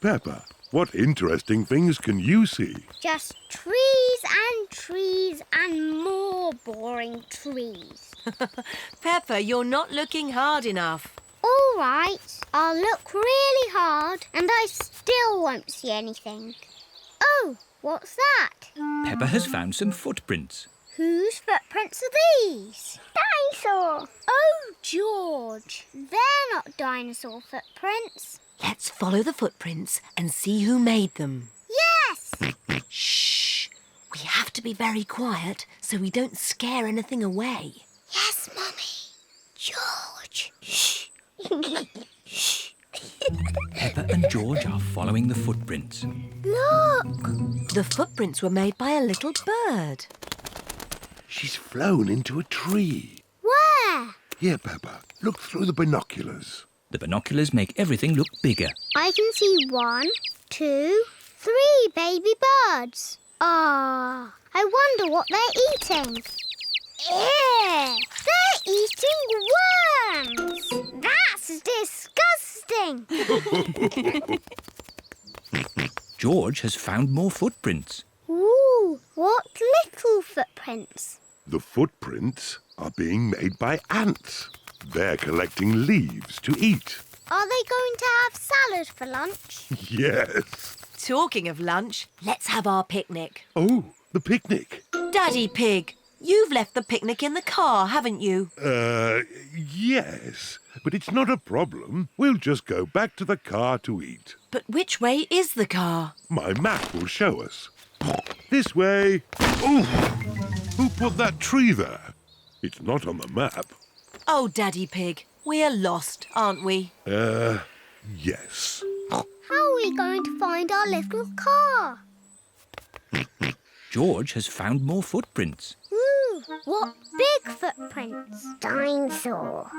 Peppa, what interesting things can you see? Just trees and more boring trees. Peppa, you're not looking hard enough. All right, I'll look really hard and I still won't see anything. Oh, what's that? Peppa has found some footprints. Whose footprints are these? Dinosaur. Oh, George, they're not dinosaur footprints. Let's follow the footprints and see who made them. Yes! Shh! We have to be very quiet so we don't scare anything away. Yes, Mummy. George. Shh! Shh! Peppa and George are following the footprints. Look! The footprints were made by a little bird. She's flown into a tree. Where? Here, Peppa, look through the binoculars. The binoculars make everything look bigger. I can see 1, 2, 3 baby birds. Ah, I wonder what they're eating. Ew! They're eating worms! That's disgusting! George has found more footprints. Ooh, what little footprints. The footprints are being made by ants. They're collecting leaves to eat. Are they going to have salad for lunch? Yes. Talking of lunch, let's have our picnic. Oh, the picnic. Daddy Pig, you've left the picnic in the car, haven't you? Yes. But it's not a problem. We'll just go back to the car to eat. But which way is the car? My map will show us. This way. Oh! Who put that tree there? It's not on the map. Oh, Daddy Pig, we're lost, aren't we? Yes. How are we going to find our little car? George has found more footprints. Ooh, what big footprints. Dinosaur.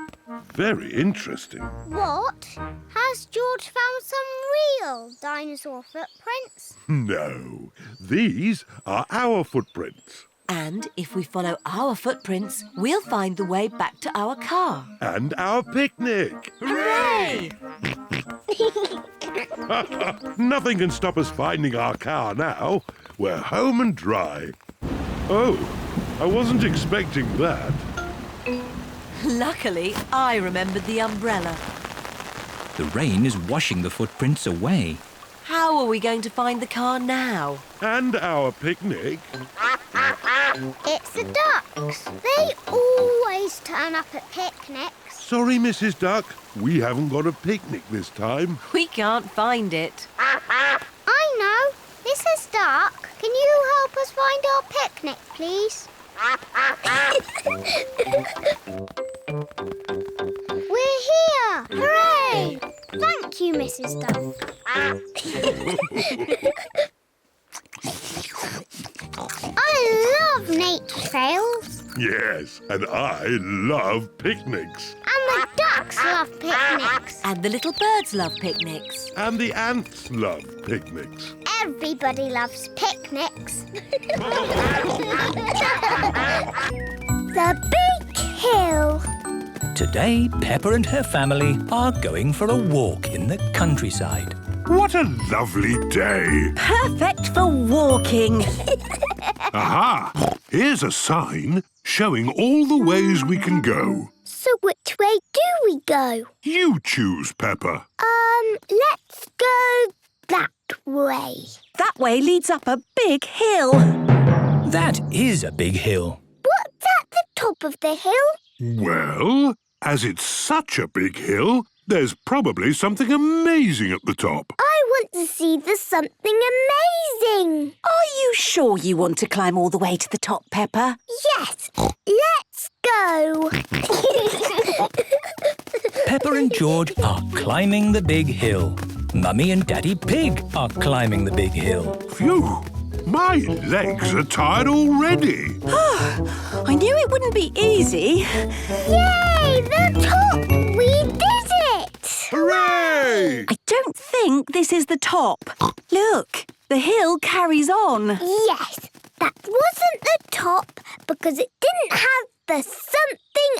Very interesting. What? Has George found some real dinosaur footprints? No, these are our footprints. And if we follow our footprints, we'll find the way back to our car. And our picnic. Hooray! Nothing can stop us finding our car now. We're home and dry. Oh, I wasn't expecting that. Luckily, I remembered the umbrella. The rain is washing the footprints away. How are we going to find the car now? And our picnic. It's the ducks. They always turn up at picnics. Sorry, Mrs. Duck. We haven't got a picnic this time. We can't find it. I know. Mrs. Duck, can you help us find our picnic, please? We're here! Hooray! Thank you, Mrs. Duck. I love nature trails. Yes, and I love picnics. And the ducks love picnics. And the little birds love picnics. And the ants love picnics. Everybody loves picnics. The big hill. Today, Peppa and her family are going for a walk in the countryside. What a lovely day. Perfect for walking. Aha! Here's a sign. showing all the ways we can go. So which way do we go? You choose, Peppa. Let's go that way. That way leads up a big hill. That is a big hill. What's at the top of the hill? Well, as it's such a big hill, there's probably something amazing at the top. I want to see the something amazing. Are you sure you want to climb all the way to the top, Peppa? Yes, let's go. Peppa and George are climbing the big hill. Mummy and Daddy Pig are climbing the big hill. Phew! My legs are tired already. I knew it wouldn't be easy. Yay, the top! We did it! Hooray! I don't think this is the top. Look, the hill carries on. Yes, that wasn't the top because it didn't have the something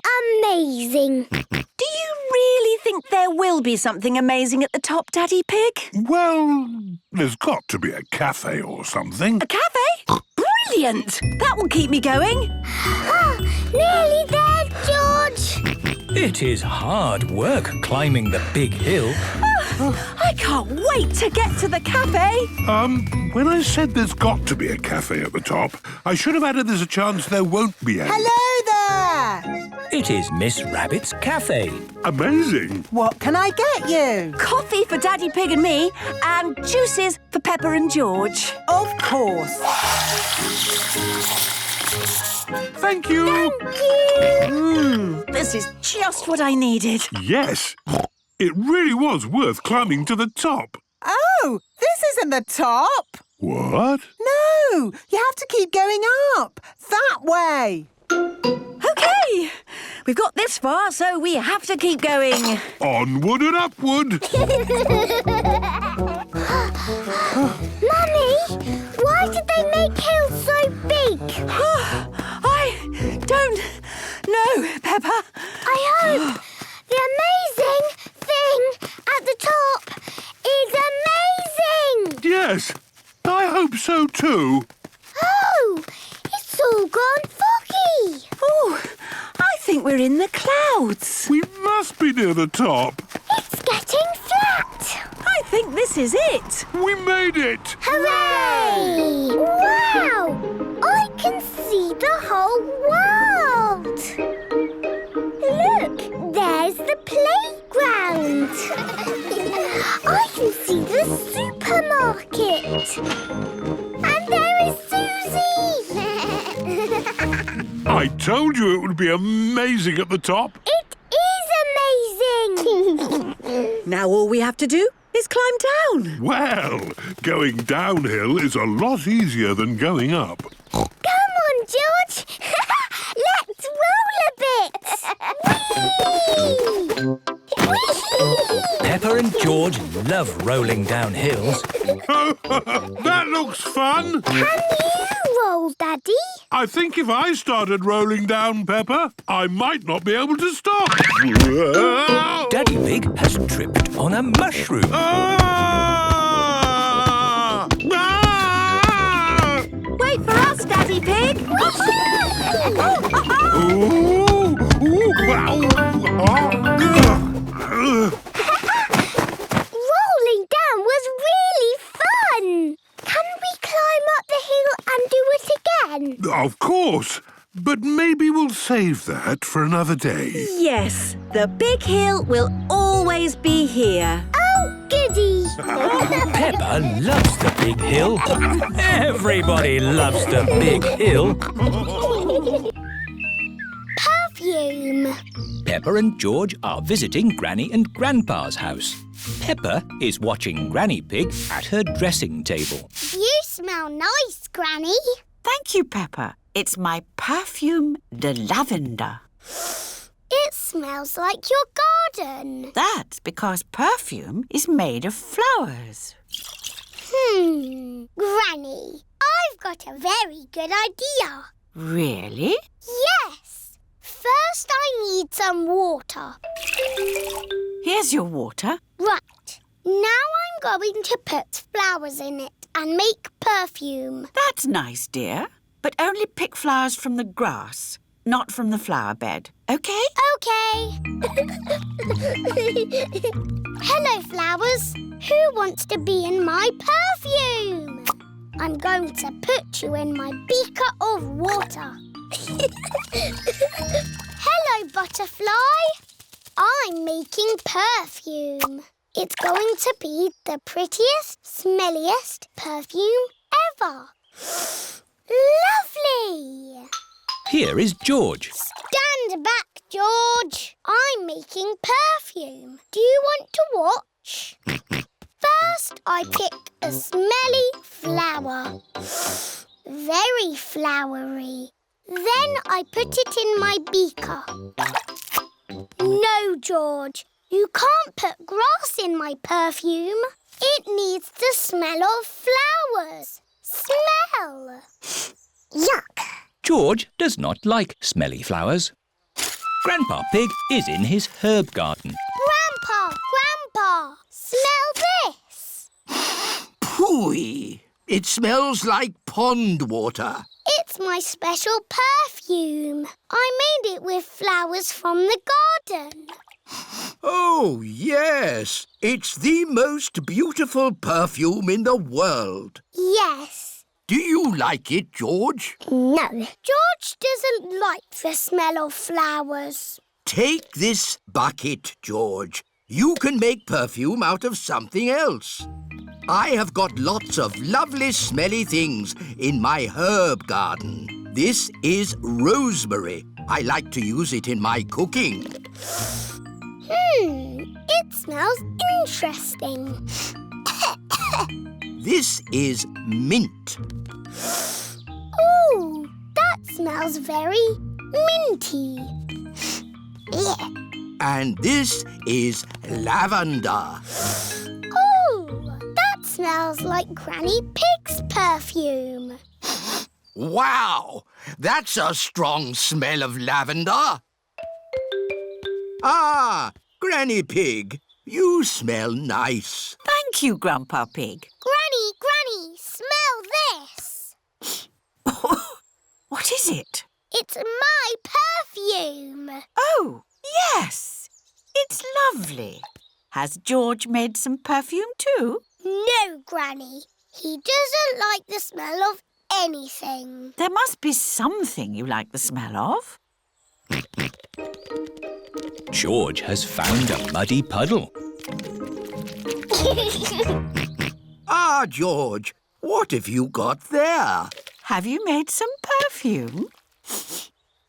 amazing. Do you really think there will be something amazing at the top, Daddy Pig? Well, there's got to be a cafe or something. A cafe? Brilliant! That will keep me going. Nearly there, George. It is hard work climbing the big hill. I can't wait to get to the cafe. When I said there's got to be a cafe at the top, I should have added there's a chance there won't be any. Hello there! It is Miss Rabbit's cafe. Amazing. What can I get you? Coffee for Daddy Pig and me, and juices for Peppa and George. Of course. Thank you. This is just what I needed. Yes. It really was worth climbing to the top. Oh, this isn't the top. What? No, you have to keep going up. That way. OK, we've got this far, so we have to keep going. Onward and upward. Mummy, why did they make hills so big? I don't know, Peppa. I hope the amazing thing at the top is amazing. Yes, I hope so too. Oh, it's all gone foggy. Oh, I think we're in the clouds. We must be near the top. It's getting flat. I think this is it. We made it. Hooray! Wow! I can see the whole world. Look, there's the playground. I can see the supermarket. And there is Susie. I told you it would be amazing at the top. It is amazing. Now all we have to do is climb down. Well, going downhill is a lot easier than going up. Come on, George. Let's roll a bit. Whee! Peppa and George love rolling down hills. That looks fun. Can you roll, Daddy? I think if I started rolling down, Peppa, I might not be able to stop. Daddy Pig has tripped on a mushroom. Ah! Ah! Wait for us, Daddy Pig. Ooh! Ooh! Wow! Rolling down was really fun. Can we climb up the hill and do it again? Of course. But maybe we'll save that for another day. Yes, the big hill will always be here. Oh, goody. Peppa loves the big hill. Everybody loves the big hill. Perfume. Peppa and George are visiting Granny and Grandpa's house. Peppa is watching Granny Pig at her dressing table. You smell nice, Granny. Thank you, Peppa. It's my perfume de lavender. It smells like your garden. That's because perfume is made of flowers. Granny, I've got a very good idea. Really? Yes. First, I need some water. Here's your water. Right. Now I'm going to put flowers in it and make perfume. That's nice, dear. But only pick flowers from the grass. not from the flower bed, OK? OK. Hello, flowers. Who wants to be in my perfume? I'm going to put you in my beaker of water. Hello, butterfly. I'm making perfume. It's going to be the prettiest, smelliest perfume ever. Lovely! Here is George. Stand back, George. I'm making perfume. Do you want to watch? First, I pick a smelly flower. Very flowery. Then I put it in my beaker. No, George. You can't put grass in my perfume. It needs the smell of flowers. Smell! Yuck! George does not like smelly flowers. Grandpa Pig is in his herb garden. Grandpa! Smell this! Phooey! It smells like pond water. It's my special perfume. I made it with flowers from the garden. Oh, yes. It's the most beautiful perfume in the world. Yes. Do you like it, George? No. George doesn't like the smell of flowers. Take this bucket, George. You can make perfume out of something else. I have got lots of lovely smelly things in my herb garden. This is rosemary. I like to use it in my cooking. It smells interesting. This is mint. Ooh, that smells very minty. Yeah. And this is lavender. Ooh, that smells like Granny Pig's perfume. Wow! That's a strong smell of lavender. Ah, Granny Pig, you smell nice. Thank you, Grandpa Pig. Granny, smell this. What is it? It's my perfume. Oh, yes. It's lovely. Has George made some perfume too? No, Granny. He doesn't like the smell of anything. There must be something you like the smell of. George has found a muddy puddle. Ah, George, what have you got there? Have you made some perfume?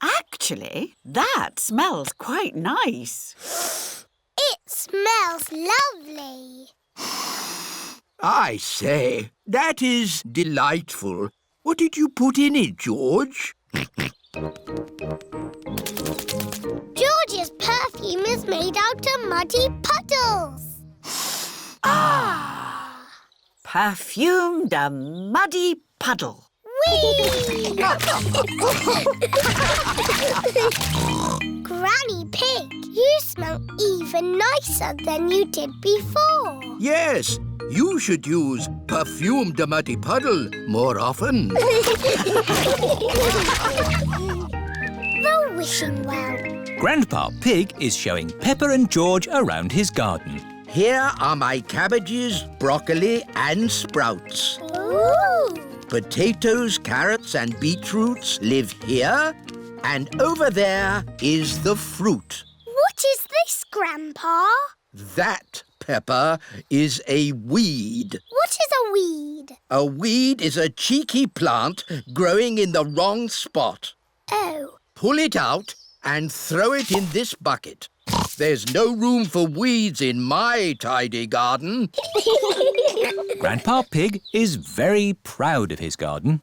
Actually, that smells quite nice. It smells lovely. I say, that is delightful. What did you put in it, George? George's perfume is made out of muddy puddles. Perfumed a muddy puddle. Whee! Granny Pig, you smell even nicer than you did before. Yes, you should use Perfume de Muddy Puddle more often. The wishing well. Grandpa Pig is showing Peppa and George around his garden. Here are my cabbages, broccoli and sprouts. Ooh! Potatoes, carrots and beetroots live here. And over there is the fruit. What is this, Grandpa? That, Peppa, is a weed. What is a weed? A weed is a cheeky plant growing in the wrong spot. Oh. Pull it out and throw it in this bucket. There's no room for weeds in my tidy garden. Grandpa Pig is very proud of his garden.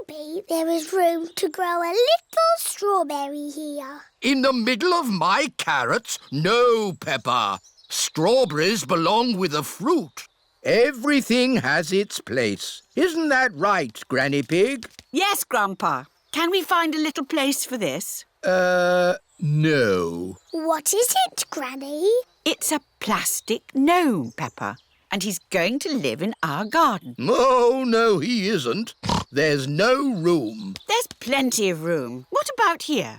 Maybe there is room to grow a little strawberry here. In the middle of my carrots? No, Peppa. Strawberries belong with the fruit. Everything has its place. Isn't that right, Granny Pig? Yes, Grandpa. Can we find a little place for this? No. What is it, Granny? It's a plastic gnome, Peppa, and he's going to live in our garden. Oh, no, he isn't. There's no room. There's plenty of room. What about here?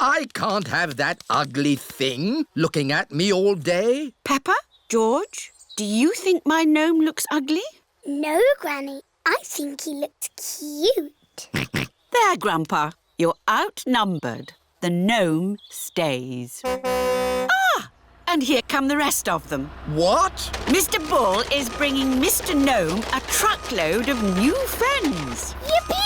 I can't have that ugly thing looking at me all day. Peppa, George, do you think my gnome looks ugly? No, Granny. I think he looks cute. There, Grandpa. You're outnumbered. The gnome stays. Ah! And here come the rest of them. What? Mr. Bull is bringing Mr. Gnome a truckload of new friends. Yippee!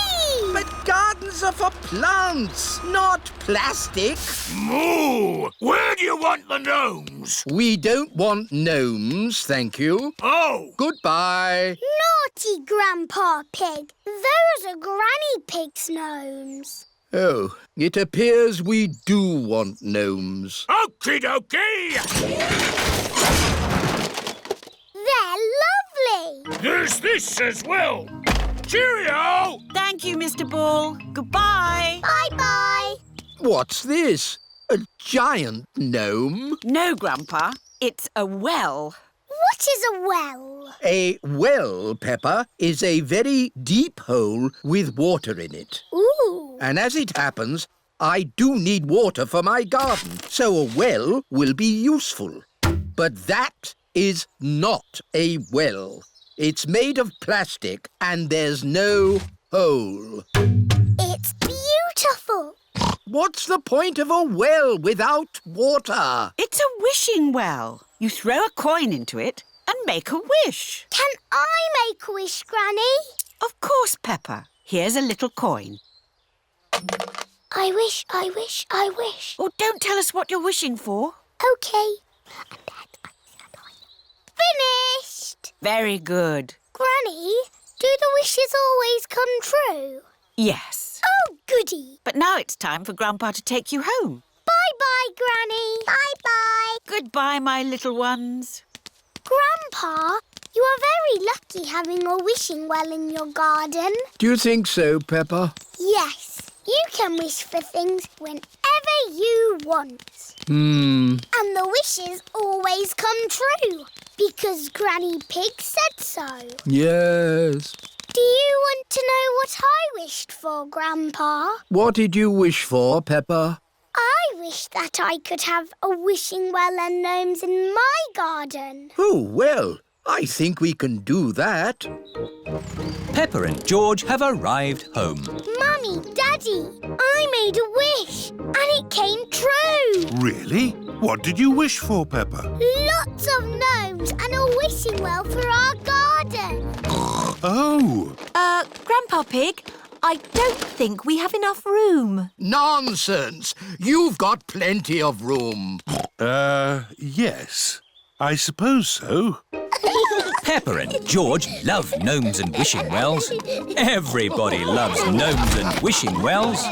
But gardens are for plants, not plastic. Moo! Where do you want the gnomes? We don't want gnomes, thank you. Oh! Goodbye. Naughty Grandpa Pig. Those are Granny Pig's gnomes. Oh, it appears we do want gnomes. Okie dokie! They're lovely. There's this as well. Cheerio! Thank you, Mr. Bull. Goodbye. Bye-bye. What's this? A giant gnome? No, Grandpa. It's a well. What is a well? A well, Peppa, is a very deep hole with water in it. Ooh. And as it happens, I do need water for my garden, so a well will be useful. But that is not a well. It's made of plastic and there's no hole. It's beautiful. What's the point of a well without water? It's a wishing well. You throw a coin into it and make a wish. Can I make a wish, Granny? Of course, Peppa. Here's a little coin. I wish, I wish, I wish. Oh, don't tell us what you're wishing for. OK. Finished! Very good. Granny, do the wishes always come true? Yes. Oh, goody. But now it's time for Grandpa to take you home. Bye-bye, Granny. Bye-bye. Goodbye, my little ones. Grandpa, you are very lucky having a wishing well in your garden. Do you think so, Peppa? Yes. You can wish for things whenever you want. Hmm. And the wishes always come true, because Granny Pig said so. Yes. Do you want to know what I wished for, Grandpa? What did you wish for, Peppa? I wish that I could have a wishing well and gnomes in my garden. Oh, well, I think we can do that. Peppa and George have arrived home. Mummy, Daddy, I made a wish and it came true. Really? What did you wish for, Peppa? Lots of gnomes and a wishing well for our garden. Oh! Grandpa Pig, I don't think we have enough room. Nonsense! You've got plenty of room. Yes. I suppose so. Peppa and George love gnomes and wishing wells. Everybody loves gnomes and wishing wells.